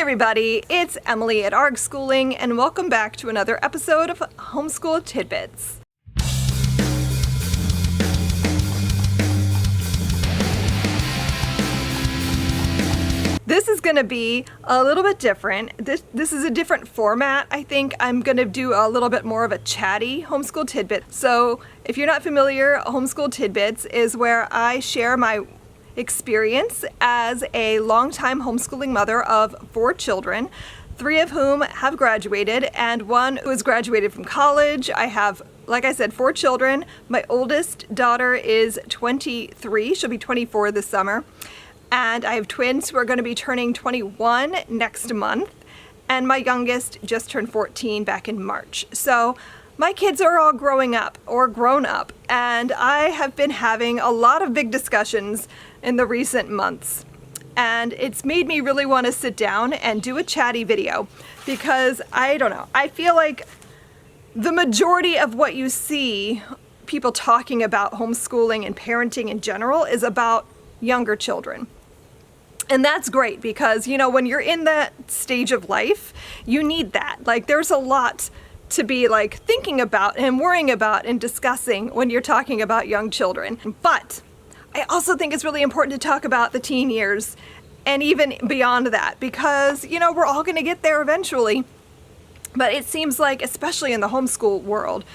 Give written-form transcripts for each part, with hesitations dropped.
everybody, it's Emily at ARG Schooling, and welcome back to another episode of Homeschool Tidbits. This is going to be a little bit different. This is a different format. I think I'm going to do a little bit more of a chatty homeschool tidbit. So if you're not familiar, Homeschool Tidbits is where I share my experience as a longtime homeschooling mother of 4 children, 3 of whom have graduated and 1 who has graduated from college. I have, like I said, 4 children. My oldest daughter is 23. She'll be 24 this summer. And I have twins who are going to be turning 21 next month. And my youngest just turned 14 back in March. So my kids are all growing up or grown up, and I have been having a lot of big discussions in the recent months. And it's made me really want to sit down and do a chatty video because I don't know, I feel like the majority of what you see people talking about homeschooling and parenting in general is about younger children. And that's great because, you know, when you're in that stage of life, you need that. Like, there's a lot to be like thinking about and worrying about and discussing when you're talking about young children. But I also think it's really important to talk about the teen years and even beyond that because, you know, we're all going to get there eventually. But it seems like, especially in the homeschool world,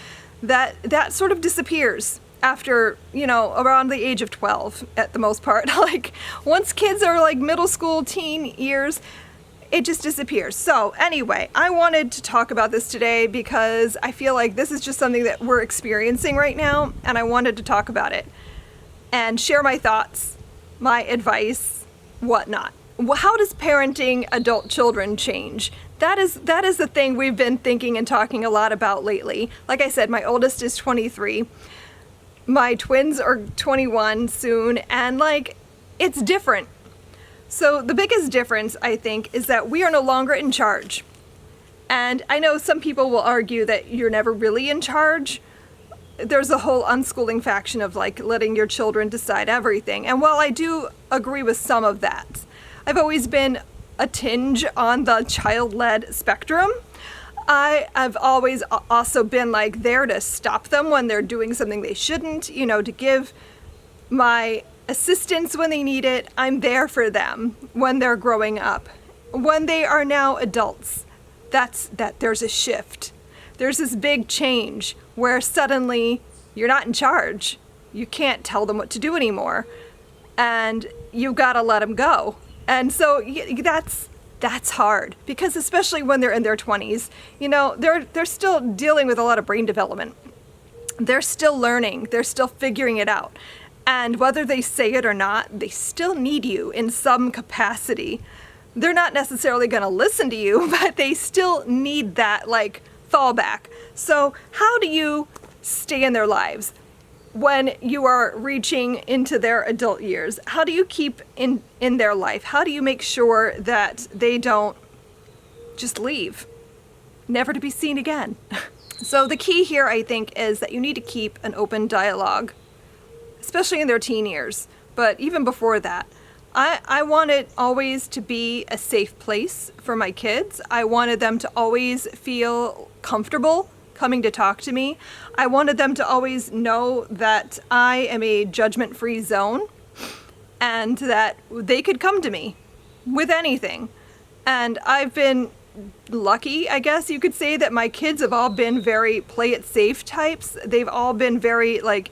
that sort of disappears after, you know, around the age of 12 at the most part. Like, once kids are like middle school, teen years, it just disappears. So anyway, I wanted to talk about this today because I feel like this is just something that we're experiencing right now, and I wanted to talk about it and share my thoughts, my advice, whatnot. How does parenting adult children change? That is the thing we've been thinking and talking a lot about lately. Like I said, my oldest is 23. My twins are 21 soon, and like, it's different. So the biggest difference, I think, is that we are no longer in charge. And I know some people will argue that you're never really in charge. There's a whole unschooling faction of like letting your children decide everything. And while I do agree with some of that, I've always been a tinge on the child-led spectrum. I've always also been like there to stop them when they're doing something they shouldn't, you know, to give my assistance when they need it. I'm there for them when they're growing up. When they are now adults, there's a shift. There's this big change where suddenly you're not in charge. You can't tell them what to do anymore, and you gotta let them go. And so that's hard because especially when they're in their 20s, you know, they're still dealing with a lot of brain development. They're still learning. They're still figuring it out. And whether they say it or not, they still need you in some capacity. They're not necessarily going to listen to you, but they still need that like fallback. So how do you stay in their lives when you are reaching into their adult years? How do you keep in their life? How do you make sure that they don't just leave, never to be seen again? So the key here, I think, is that you need to keep an open dialogue, especially in their teen years, but even before that. I want it always to be a safe place for my kids. I wanted them to always feel comfortable coming to talk to me. I wanted them to always know that I am a judgment-free zone and that they could come to me with anything. And I've been lucky, I guess you could say, that my kids have all been very play it safe types. They've all been very like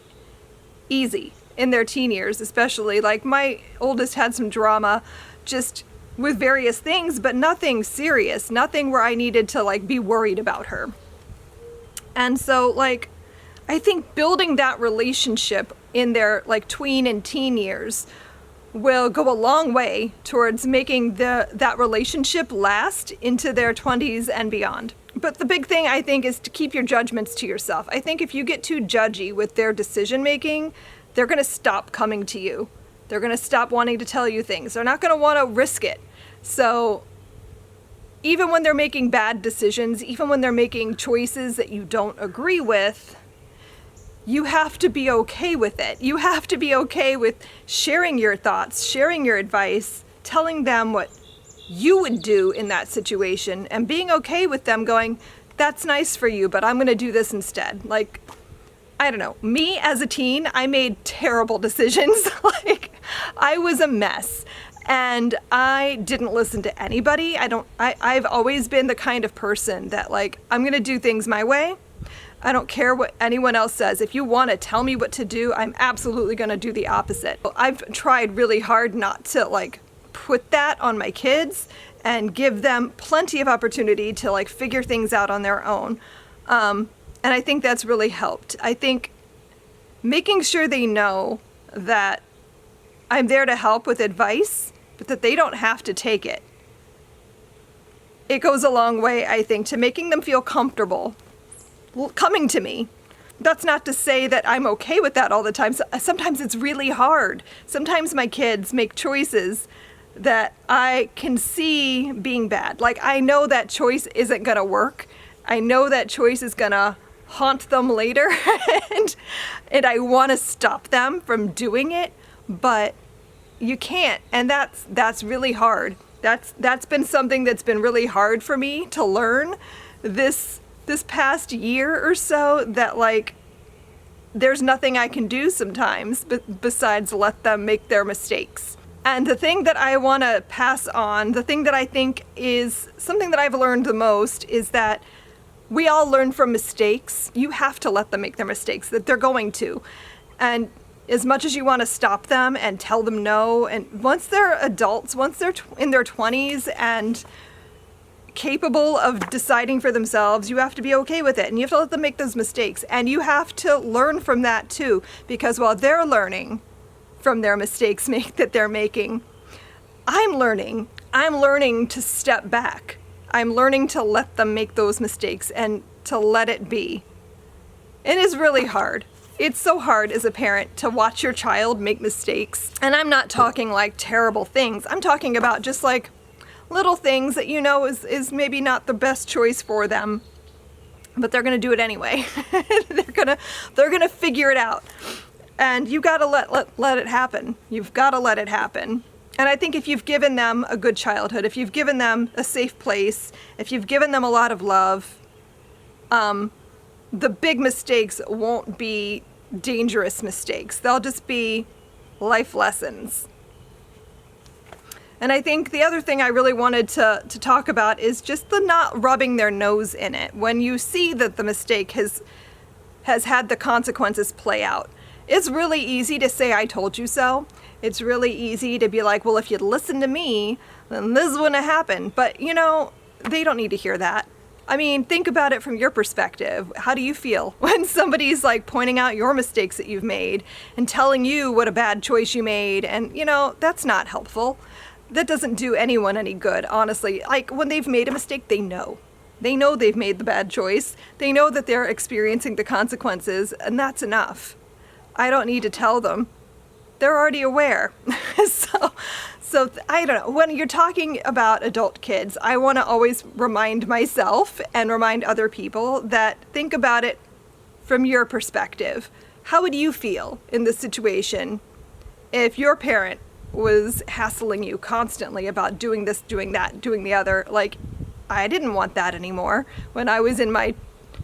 easy in their teen years, especially. Like, my oldest had some drama just with various things, but nothing serious, nothing where I needed to like be worried about her. And so like, I think building that relationship in their like tween and teen years will go a long way towards making that relationship last into their 20s and beyond. But the big thing, I think, is to keep your judgments to yourself. I think if you get too judgy with their decision making, they're going to stop coming to you. They're going to stop wanting to tell you things. They're not going to want to risk it. So even when they're making bad decisions, even when they're making choices that you don't agree with, you have to be okay with it. You have to be okay with sharing your thoughts, sharing your advice, telling them what you would do in that situation, and being okay with them going, that's nice for you, but I'm going to do this instead. Like, I don't know, me as a teen, I made terrible decisions. Like, I was a mess. And I didn't listen to anybody. I've always been the kind of person that, like, I'm going to do things my way. I don't care what anyone else says. If you want to tell me what to do, I'm absolutely going to do the opposite. I've tried really hard not to, like, put that on my kids and give them plenty of opportunity to, like, figure things out on their own. And I think that's really helped. I think making sure they know that I'm there to help with advice, but that they don't have to take it. It goes a long way, I think, to making them feel comfortable coming to me. That's not to say that I'm okay with that all the time. Sometimes it's really hard. Sometimes my kids make choices that I can see being bad. Like, I know that choice isn't gonna work. I know that choice is gonna haunt them later, and I want to stop them from doing it, but you can't, and that's really hard. That's been something that's been really hard for me to learn this past year or so, that, like, there's nothing I can do sometimes besides let them make their mistakes. And the thing that I want to pass on, the thing that I think is something that I've learned the most, is that we all learn from mistakes. You have to let them make their mistakes, that they're going to. And as much as you want to stop them and tell them no, and once they're adults, once they're in their 20s and capable of deciding for themselves, you have to be okay with it, and you have to let them make those mistakes, and you have to learn from that too, because while they're learning from their mistakes that they're making, I'm learning to step back. I'm learning to let them make those mistakes and to let it be. It is really hard. It's so hard as a parent to watch your child make mistakes, and I'm not talking like terrible things. I'm talking about just like little things that you know is maybe not the best choice for them, but they're gonna do it anyway. they're gonna figure it out, and you gotta let it happen. You've gotta let it happen. And I think if you've given them a good childhood, if you've given them a safe place, if you've given them a lot of love, the big mistakes won't be dangerous mistakes. They'll just be life lessons. And I think the other thing I really wanted to talk about is just the not rubbing their nose in it. When you see that the mistake has had the consequences play out, it's really easy to say, I told you so. It's really easy to be like, well, if you'd listened to me, then this wouldn't have happened. But, you know, they don't need to hear that. I mean, think about it from your perspective. How do you feel when somebody's like pointing out your mistakes that you've made and telling you what a bad choice you made? And, you know, that's not helpful. That doesn't do anyone any good, honestly. Like, when they've made a mistake, they know. They know they've made the bad choice. They know that they're experiencing the consequences, and that's enough. I don't need to tell them. They're already aware. So I don't know. When you're talking about adult kids, I want to always remind myself and remind other people that think about it from your perspective. How would you feel in this situation if your parent was hassling you constantly about doing this, doing that, doing the other? Like, I didn't want that anymore. When I was in my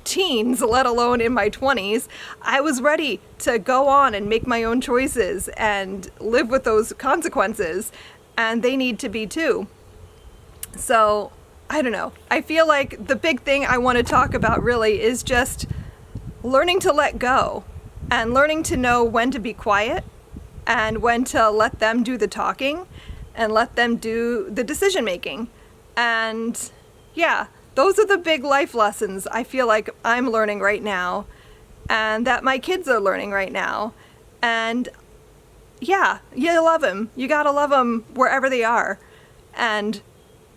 teens, let alone in my 20s, I was ready to go on and make my own choices and live with those consequences, and they need to be too. So, I don't know. I feel like the big thing I want to talk about really is just learning to let go and learning to know when to be quiet and when to let them do the talking and let them do the decision making. And yeah, those are the big life lessons I feel like I'm learning right now and that my kids are learning right now. And yeah, you love them. You gotta love them wherever they are and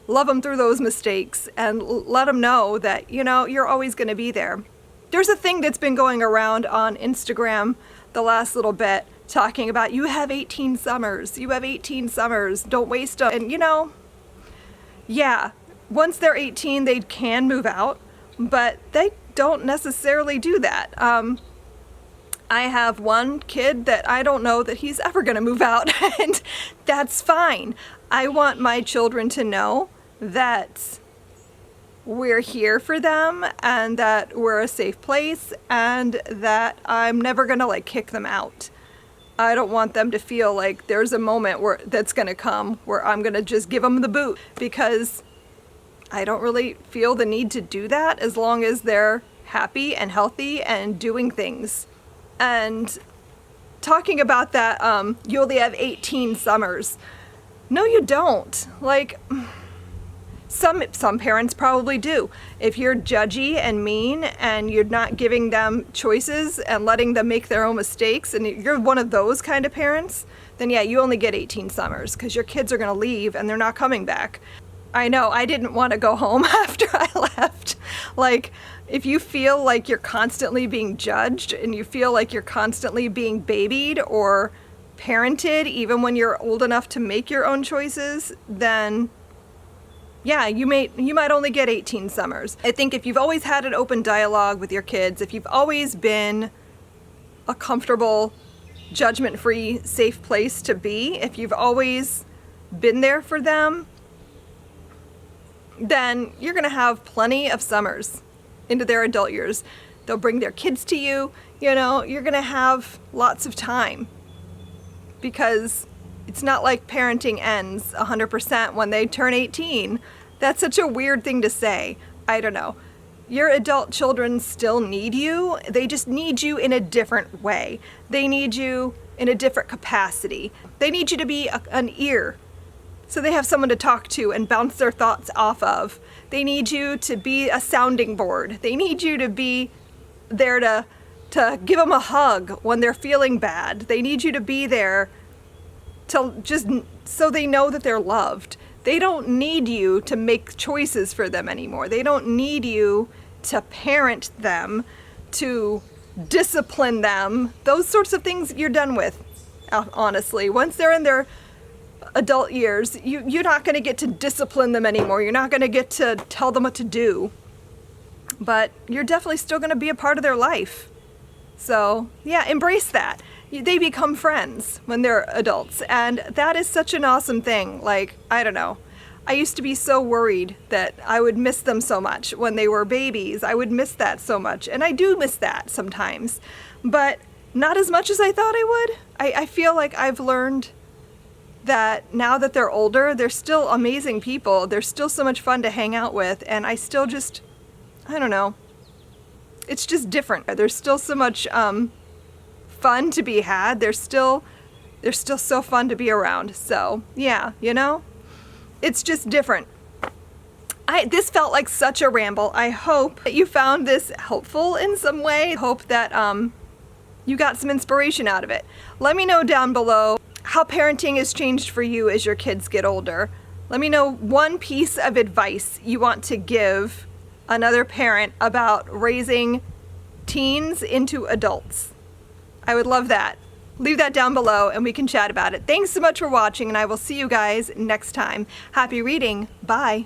love them through those mistakes and let them know that, you know, you're always gonna be there. There's a thing that's been going around on Instagram the last little bit talking about you have 18 summers, don't waste them. And you know, yeah, once they're 18, they can move out, but they don't necessarily do that. I have one kid that I don't know that he's ever gonna move out, and that's fine. I want my children to know that we're here for them and that we're a safe place and that I'm never gonna like kick them out. I don't want them to feel like there's a moment where that's gonna come where I'm gonna just give them the boot, because I don't really feel the need to do that as long as they're happy and healthy and doing things. And talking about that, you only have 18 summers. No, you don't. Like, some parents probably do. If you're judgy and mean and you're not giving them choices and letting them make their own mistakes, and you're one of those kind of parents, then yeah, you only get 18 summers, because your kids are gonna leave and they're not coming back. I know, I didn't want to go home after I left. Like, if you feel like you're constantly being judged and you feel like you're constantly being babied or parented, even when you're old enough to make your own choices, then yeah, you might only get 18 summers. I think if you've always had an open dialogue with your kids, if you've always been a comfortable, judgment-free, safe place to be, if you've always been there for them, then you're gonna have plenty of summers into their adult years. They'll bring their kids to you, you know, you're gonna have lots of time, because it's not like parenting ends 100% when they turn 18. That's such a weird thing to say. I don't know. Your adult children still need you. They just need you in a different way. They need you in a different capacity. They need you to be an ear, so they have someone to talk to and bounce their thoughts off of. They need you to be a sounding board. They need you to be there to give them a hug when they're feeling bad. They need you to be there to just so they know that they're loved. They don't need you to make choices for them anymore. They don't need you to parent them, to discipline them. Those sorts of things you're done with, honestly. Once they're in their adult years, you're not going to get to discipline them anymore. You're not going to get to tell them what to do. But you're definitely still going to be a part of their life. So yeah, embrace that. They become friends when they're adults, and that is such an awesome thing. Like, I don't know. I used to be so worried that I would miss them so much when they were babies. I would miss that so much, and I do miss that sometimes, but not as much as I thought I would. I feel like I've learned that now that they're older, they're still amazing people. They're still so much fun to hang out with, and I still just, I don't know. It's just different. There's still so much fun to be had. They're still so fun to be around. So yeah, you know, it's just different. This felt like such a ramble. I hope that you found this helpful in some way. I hope that you got some inspiration out of it. Let me know down below how parenting has changed for you as your kids get older. Let me know one piece of advice you want to give another parent about raising teens into adults. I would love that. Leave that down below and we can chat about it. Thanks so much for watching, and I will see you guys next time. Happy reading. Bye.